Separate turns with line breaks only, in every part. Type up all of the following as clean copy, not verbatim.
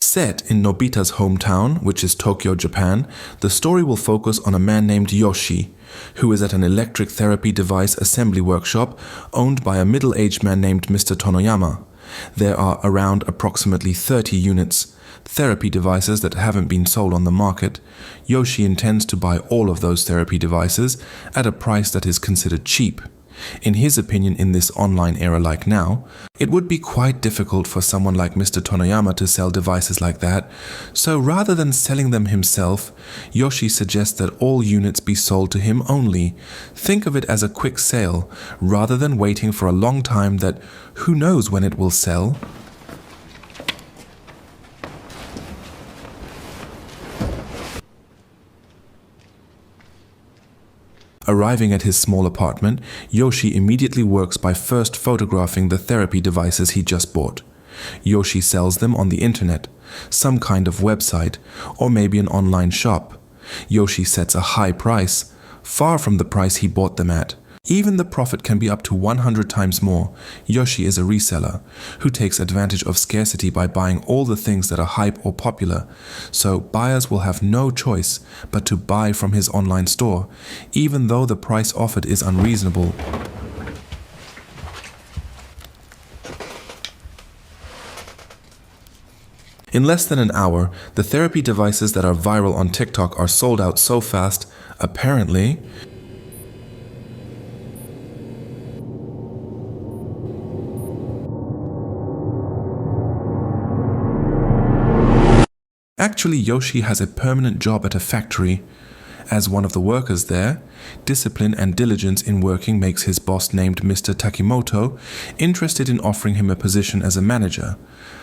Set in Nobita's hometown, which is Tokyo, Japan, the story will focus on a man named Yoshii, who is at an electric therapy device assembly workshop owned by a middle-aged man named Mr. Tonoyama. There are around approximately 30 units, therapy devices that haven't been sold on the market. Yoshii intends to buy all of those therapy devices at a price that is considered cheap. In his opinion, in this online era like now, it would be quite difficult for someone like Mr. Tonoyama to sell devices like that, so rather than selling them himself, Yoshii suggests that all units be sold to him only. Think of it as a quick sale, rather than waiting for a long time that who knows when it will sell. Arriving at his small apartment, Yoshii immediately works by first photographing the therapy devices he just bought. Yoshii sells them on the internet, some kind of website, or maybe an online shop. Yoshii sets a high price, far from the price he bought them at. Even the profit can be up to 100 times more. Yoshii is a reseller who takes advantage of scarcity by buying all the things that are hype or popular, so buyers will have no choice but to buy from his online store, even though the price offered is unreasonable. In less than an hour, the therapy devices that are viral on TikTok are sold out so fast, apparently. Actually, Yoshii has a permanent job at a factory. As one of the workers there, discipline and diligence in working makes his boss, named Mr. Takimoto, interested in offering him a position as a manager.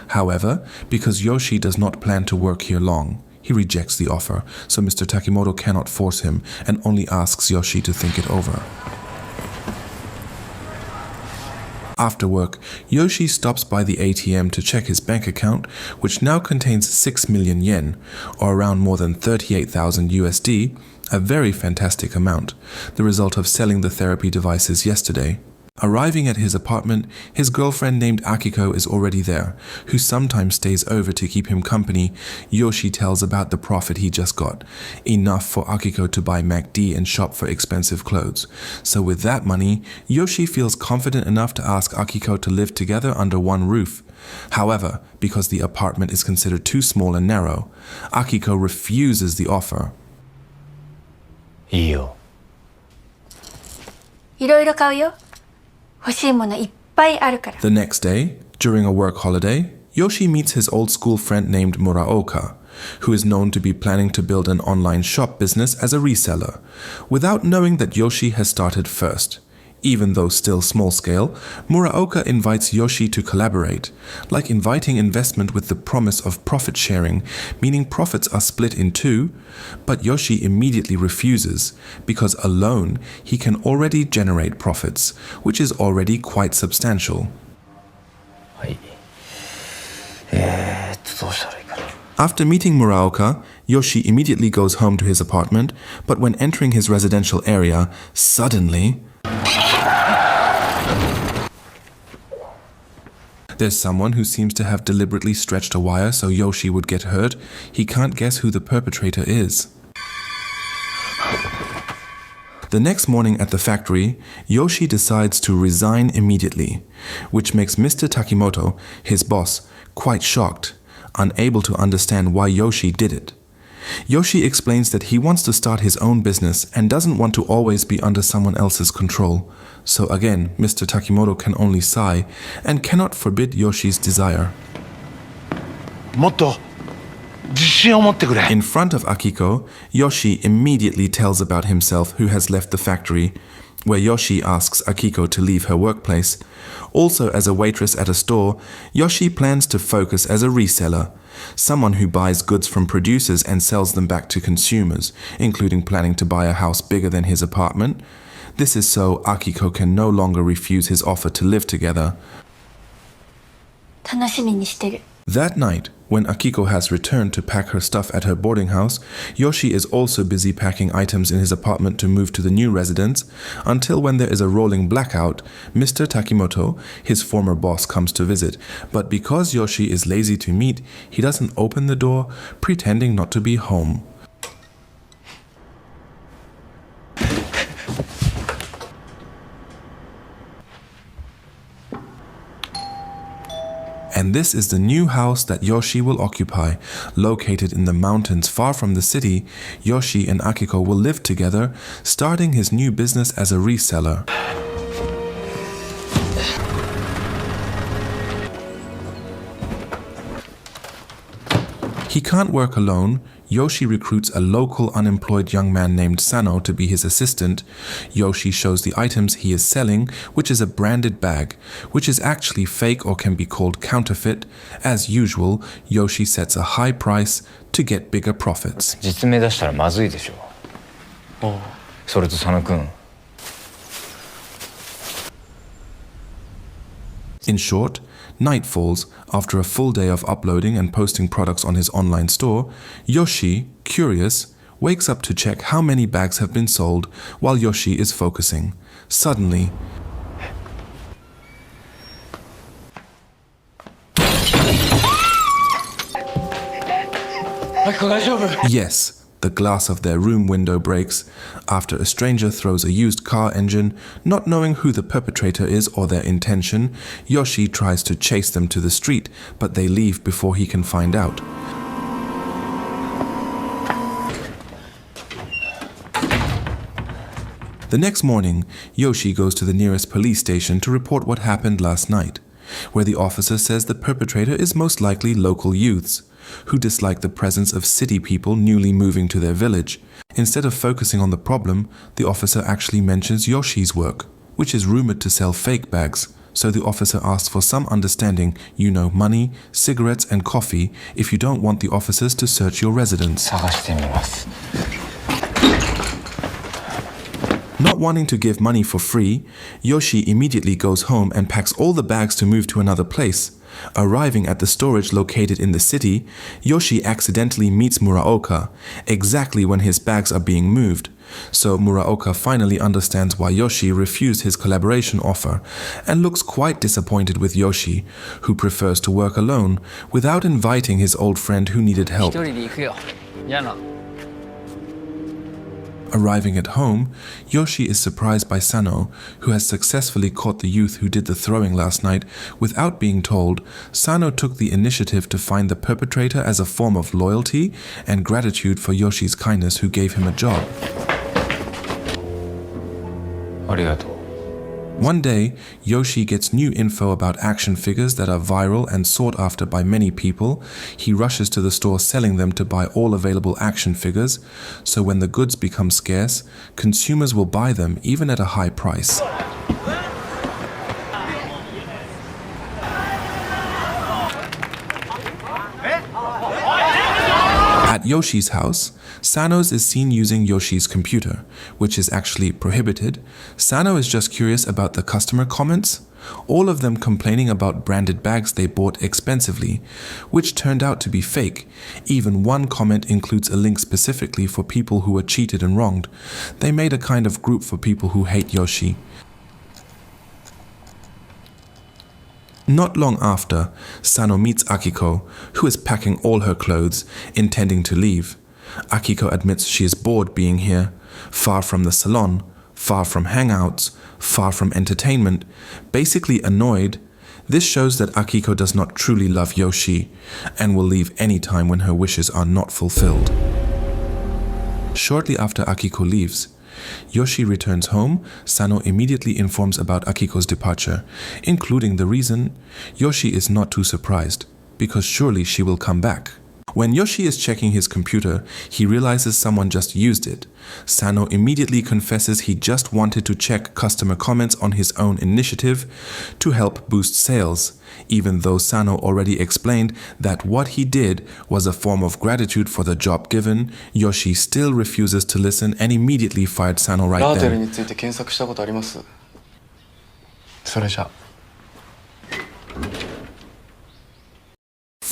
However, because Yoshii does not plan to work here long, he rejects the offer, so Mr. Takimoto cannot force him and only asks Yoshii to think it over. After work, Yoshii stops by the ATM to check his bank account, which now contains 6 million yen, or around more than 38,000 USD, a very fantastic amount, the result of selling the therapy devices yesterday. Arriving at his apartment, his girlfriend named Akiko is already there, who sometimes stays over to keep him company. Yoshii tells about the profit he just got, enough for Akiko to buy MacD and shop for expensive clothes. So with that money, Yoshii feels confident enough to ask Akiko to live together under one roof. However, because the apartment is considered too small and narrow, Akiko refuses the offer.
いいよ。
いろいろ買うよ。欲しいものいっぱいあるから。
The next day, during a work holiday, Yoshii meets his old school friend named Muraoka, who is known to be planning to build an online shop business as a reseller, without knowing that Yoshii has started first. Even though still small scale, Muraoka invites Yoshii to collaborate, like inviting investment with the promise of profit sharing, meaning profits are split in two, but Yoshii immediately refuses, because alone he can already generate profits, which is already quite substantial.
はい。どうしたらいいかな。
After meeting Muraoka, Yoshii immediately goes home to his apartment, but when entering his residential area, suddenly there's someone who seems to have deliberately stretched a wire so Yoshii would get hurt. He can't guess who the perpetrator is. The next morning at the factory, Yoshii decides to resign immediately, which makes Mr. Takimoto, his boss, quite shocked, unable to understand why Yoshii did it. Yoshii explains that he wants to start his own business and doesn't want to always be under someone else's control. So again, Mr. Takimoto can only sigh and cannot forbid Yoshii's desire.
もっと自信を持ってくれ。
In front of Akiko, Yoshii immediately tells about himself who has left the factory, where Yoshii asks Akiko to leave her workplace. Also, as a waitress at a store, Yoshii plans to focus as a reseller, someone who buys goods from producers and sells them back to consumers, including planning to buy a house bigger than his apartment. This is so Akiko can no longer refuse his offer to live together.
楽しみにしてる。
That night, when Akiko has returned to pack her stuff at her boarding house, Yoshii is also busy packing items in his apartment to move to the new residence, until when there is a rolling blackout, Mr. Takimoto, his former boss, comes to visit. But because Yoshii is lazy to meet, he doesn't open the door, pretending not to be home. And this is the new house that Yoshii will occupy. Located in the mountains far from the city, Yoshii and Akiko will live together, starting his new business as a reseller. He can't work alone. Yoshii recruits a local unemployed young man named Sano to be his assistant. Yoshii shows the items he is selling, which is a branded bag, which is actually fake or can be called counterfeit. As usual, Yoshii sets a high price to get bigger profits.
実名出したらまずいでしょ。それと佐野くん。
In short, night falls. After a full day of uploading and posting products on his online store, Yoshii, curious, wakes up to check how many bags have been sold while Yoshii is focusing. Suddenly, yes, the glass of their room window breaks after a stranger throws a used car engine. Not knowing who the perpetrator is or their intention, Yoshii tries to chase them to the street, but they leave before he can find out. The next morning, Yoshii goes to the nearest police station to report what happened last night, where the officer says the perpetrator is most likely local youths who dislike the presence of city people newly moving to their village. Instead of focusing on the problem, the officer actually mentions Yoshii's work, which is rumored to sell fake bags. So the officer asks for some understanding, money, cigarettes and coffee, if you don't want the officers to search your residence.
探してみます。
Not wanting to give money for free, Yoshii immediately goes home and packs all the bags to move to another place. Arriving at the storage located in the city, Yoshii accidentally meets Muraoka, exactly when his bags are being moved. So Muraoka finally understands why Yoshii refused his collaboration offer and looks quite disappointed with Yoshii, who prefers to work alone without inviting his old friend who needed help. Arriving at home, Yoshii is surprised by Sano, who has successfully caught the youth who did the throwing last night. Without being told, Sano took the initiative to find the perpetrator as a form of loyalty and gratitude for Yoshii's kindness, who gave him a job.
ありがとう。
One day, Yoshii gets new info about action figures that are viral and sought after by many people. He rushes to the store selling them to buy all available action figures, so when the goods become scarce, consumers will buy them even at a high price. At Yoshii's house, Sano's is seen using Yoshii's computer, which is actually prohibited. Sano is just curious about the customer comments, all of them complaining about branded bags they bought expensively, which turned out to be fake. Even one comment includes a link specifically for people who were cheated and wronged. They made a kind of group for people who hate Yoshii. Not long after, Sano meets Akiko, who is packing all her clothes, intending to leave. Akiko admits she is bored being here, far from the salon, far from hangouts, far from entertainment, basically annoyed. This shows that Akiko does not truly love Yoshii and will leave any time when her wishes are not fulfilled. Shortly after Akiko leaves, Yoshii returns home. Sano immediately informs about Akiko's departure, including the reason. Yoshii is not too surprised, because surely she will come back. When Yoshii is checking his computer, he realizes someone just used it. Sano immediately confesses he just wanted to check customer comments on his own initiative to help boost sales, even though Sano already explained that what he did was a form of gratitude for the job given. Yoshii still refuses to listen and immediately fired Sano right
Ratel
then.
について検索したことあります。それじゃ。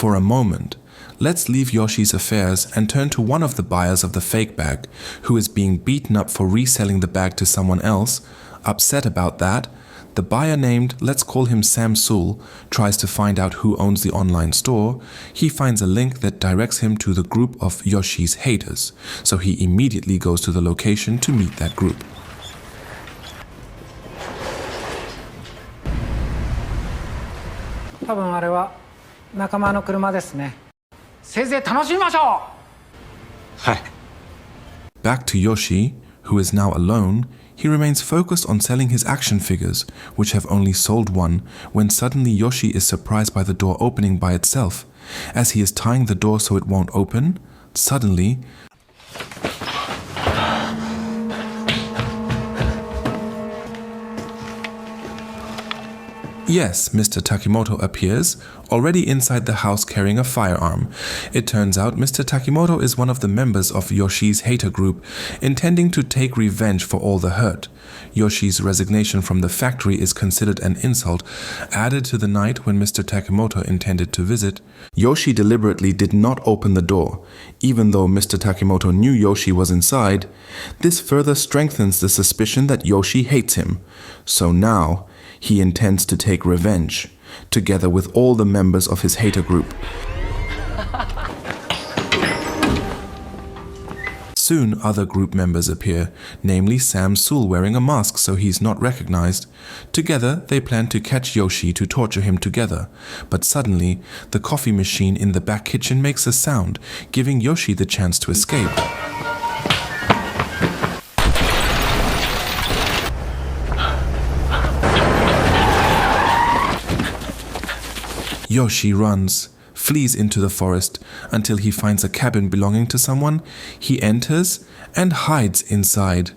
For a moment, let's leave Yoshi's affairs and turn to one of the buyers of the fake bag, who is being beaten up for reselling the bag to someone else. Upset about that, the buyer named, let's call him Sam Sool, tries to find out who owns the online store. He finds a link that directs him to the group of Yoshi's haters, so he immediately goes to the location to meet that group.
多分あれは仲間の車ですね。せいぜい楽しみましょう。
はい。
Back to Yoshii, who is now alone, he remains focused on selling his action figures, which have only sold one, when suddenly Yoshii is surprised by the door opening by itself. As he is tying the door so it won't open, suddenly, yes, Mr. Takimoto appears, already inside the house carrying a firearm. It turns out Mr. Takimoto is one of the members of Yoshi's hater group, intending to take revenge for all the hurt. Yoshi's resignation from the factory is considered an insult, added to the night when Mr. Takimoto intended to visit. Yoshii deliberately did not open the door, even though Mr. Takimoto knew Yoshii was inside. This further strengthens the suspicion that Yoshii hates him. So now, he intends to take revenge, together with all the members of his hater group. Soon other group members appear, namely Sam Sool wearing a mask so he's not recognized. Together they plan to catch Yoshii to torture him together, but suddenly the coffee machine in the back kitchen makes a sound, giving Yoshii the chance to escape. Yoshii runs, flees into the forest until he finds a cabin belonging to someone. He enters and hides inside.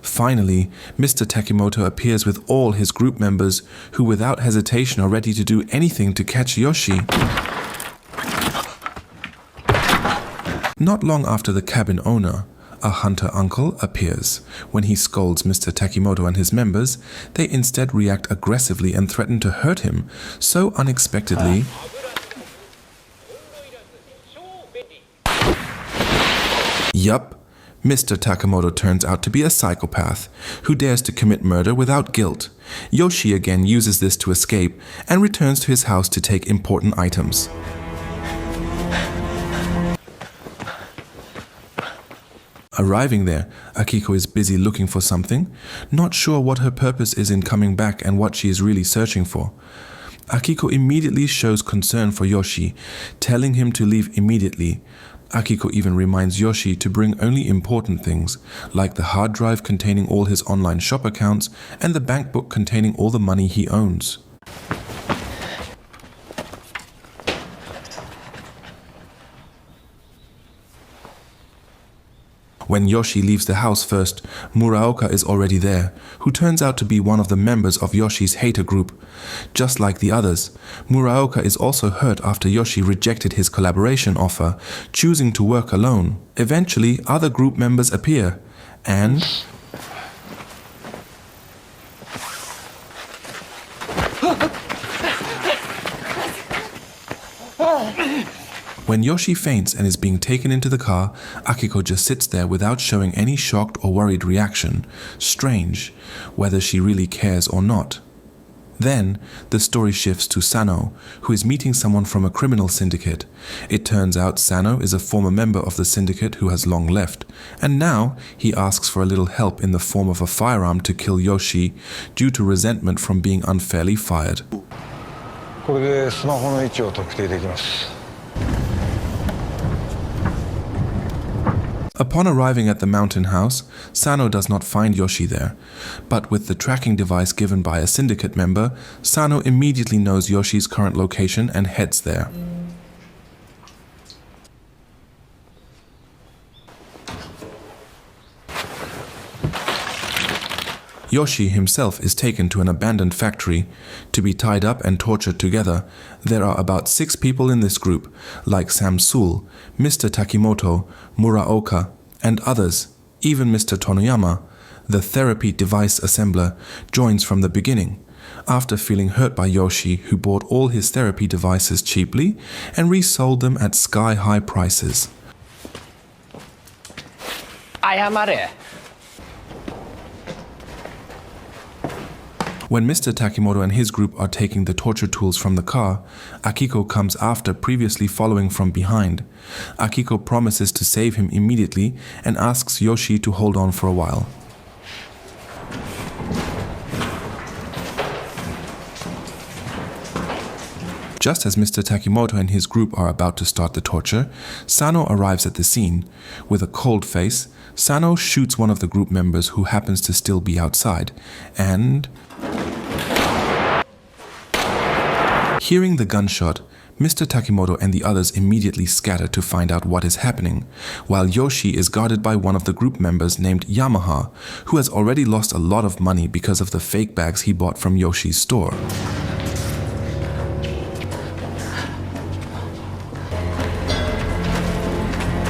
Finally, Mr. Takimoto appears with all his group members, who without hesitation are ready to do anything to catch Yoshii. Not long after the cabin owner, a hunter uncle, appears. When he scolds Mr. Takimoto and his members, they instead react aggressively and threaten to hurt him, so unexpectedly. Yup, Mr. Takimoto turns out to be a psychopath, who dares to commit murder without guilt. Yoshii again uses this to escape and returns to his house to take important items. Arriving there, Akiko is busy looking for something, not sure what her purpose is in coming back and what she is really searching for. Akiko immediately shows concern for Yoshii, telling him to leave immediately. Akiko even reminds Yoshii to bring only important things, like the hard drive containing all his online shop accounts and the bank book containing all the money he owns. When Yoshii leaves the house first, Muraoka is already there, who turns out to be one of the members of Yoshi's hater group. Just like the others, Muraoka is also hurt after Yoshii rejected his collaboration offer, choosing to work alone. Eventually, other group members appear, and when Yoshii faints and is being taken into the car, Akiko just sits there without showing any shocked or worried reaction. Strange, whether she really cares or not. Then, the story shifts to Sano, who is meeting someone from a criminal syndicate. It turns out Sano is a former member of the syndicate who has long left, and now he asks for a little help in the form of a firearm to kill Yoshii due to resentment from being unfairly fired.
これでスマホの位置を特定できます。
Upon arriving at the mountain house, Sano does not find Yoshii there, but with the tracking device given by a syndicate member, Sano immediately knows Yoshii's current location and heads there. Yoshii himself is taken to an abandoned factory to be tied up and tortured together. There are about 6 people in this group, like Sam Sool, Mr. Takimoto, Muraoka, and others. Even Mr. Tonoyama, the therapy device assembler, joins from the beginning. after feeling hurt by Yoshii, who bought all his therapy devices cheaply and resold them at sky-high prices.
謝れ。
When Mr. Takimoto and his group are taking the torture tools from the car, Akiko comes after, previously following from behind. Akiko promises to save him immediately and asks Yoshii to hold on for a while. Just as Mr. Takimoto and his group are about to start the torture, Sano arrives at the scene. With a cold face, Sano shoots one of the group members who happens to still be outside, and... Hearing the gunshot, Mr. Takimoto and the others immediately scatter to find out what is happening, while Yoshii is guarded by one of the group members named Yamaha, who has already lost a lot of money because of the fake bags he bought from Yoshii's store.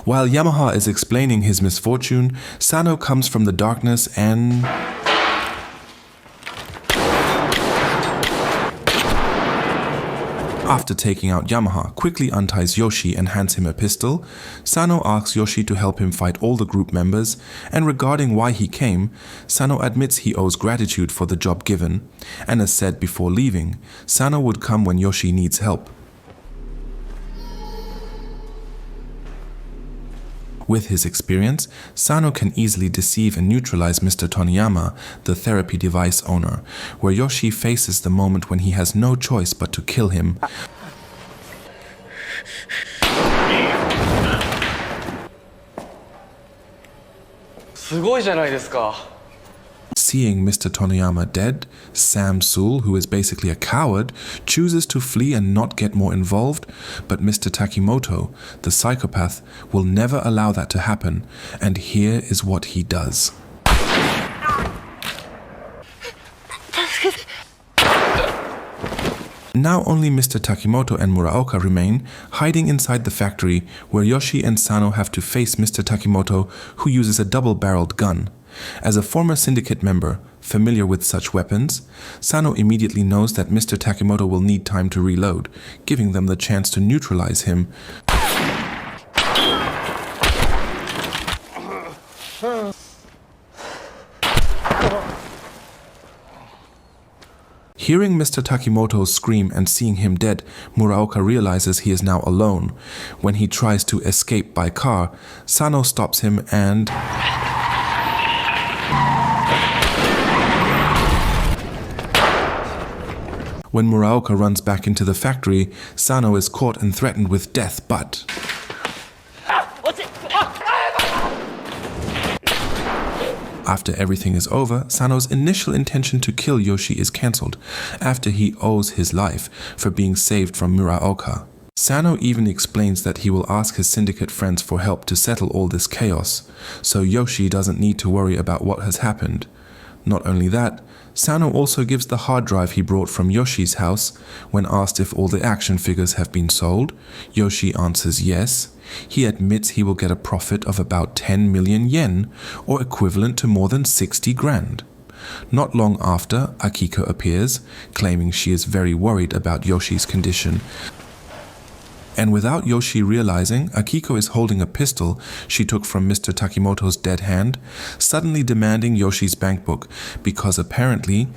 While Yamaha is explaining his misfortune, Sano comes from the darkness and... After taking out Yamaha, quickly unties Yoshii and hands him a pistol. Sano asks Yoshii to help him fight all the group members, and regarding why he came, Sano admits he owes gratitude for the job given, and as said before leaving, Sano would come when Yoshii needs help. With his experience, Sano can easily deceive and neutralize Mr. Toniyama, the therapy device owner, where Yoshii faces the moment when he has no choice but to kill him. Seeing Mr. Toniyama dead, Sam Sool, who is basically a coward, chooses to flee and not get more involved, but Mr. Takimoto, the psychopath, will never allow that to happen, and here is what he does. Now only Mr. Takimoto and Muraoka remain, hiding inside the factory, where Yoshii and Sano have to face Mr. Takimoto, who uses a double-barreled gun. As a former syndicate member, familiar with such weapons, Sano immediately knows that Mr. Takimoto will need time to reload, giving them the chance to neutralize him. Hearing Mr. Takimoto scream and seeing him dead, Muraoka realizes he is now alone. When he tries to escape by car, Sano stops him and... When Muraoka runs back into the factory, Sano is caught and threatened with death, but... After everything is over, Sano's initial intention to kill Yoshii is cancelled, after he owes his life for being saved from Muraoka. Sano even explains that he will ask his syndicate friends for help to settle all this chaos, so Yoshii doesn't need to worry about what has happened. Not only that, Sano also gives the hard drive he brought from Yoshii's house. When asked if all the action figures have been sold, Yoshii answers yes. He admits he will get a profit of about 10 million yen, or equivalent to more than 60 grand. Not long after, Akiko appears, claiming she is very worried about Yoshii's condition. And without Yoshii realizing, Akiko is holding a pistol she took from Mr. Takimoto's dead hand, suddenly demanding Yoshii's bank book, because apparently...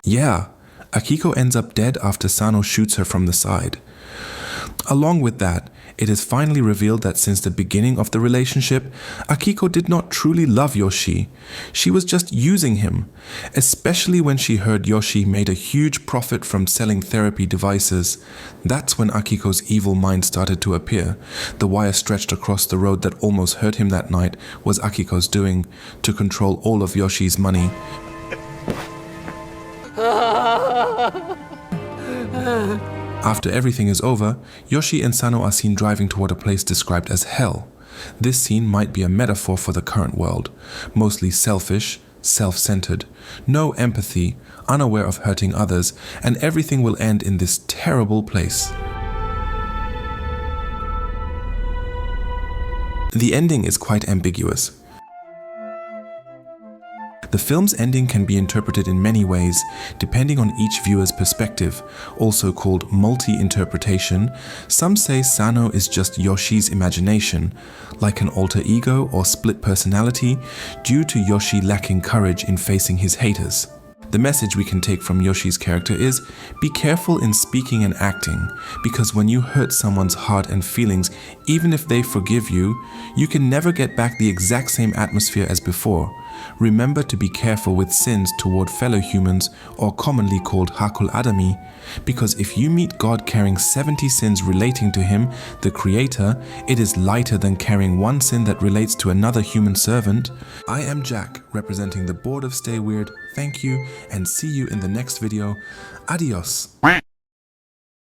Yeah, Akiko ends up dead after Sano shoots her from the side. Along with that, it is finally revealed that since the beginning of the relationship, Akiko did not truly love Yoshii. She was just using him, especially when she heard Yoshii made a huge profit from selling therapy devices. That's when Akiko's evil mind started to appear. The wire stretched across the road that almost hurt him that night was Akiko's doing, to control all of Yoshii's money. After everything is over, Yoshii and Sano are seen driving toward a place described as hell. This scene might be a metaphor for the current world, mostly selfish, self-centered, no empathy, unaware of hurting others, and everything will end in this terrible place. The ending is quite ambiguous. The film's ending can be interpreted in many ways, depending on each viewer's perspective, also called multi-interpretation. Some say Sano is just Yoshii's imagination, like an alter ego or split personality, due to Yoshii lacking courage in facing his haters. The message we can take from Yoshii's character is, be careful in speaking and acting, because when you hurt someone's heart and feelings, even if they forgive you, you can never get back the exact same atmosphere as before. Remember to be careful with sins toward fellow humans, or commonly called hakul adami, because if you meet God carrying 70 sins relating to him, the creator, it is lighter than carrying one sin that relates to another human servant. I am Jack, representing the board of Stay Weird. Thank you, and see you in the next video. Adios.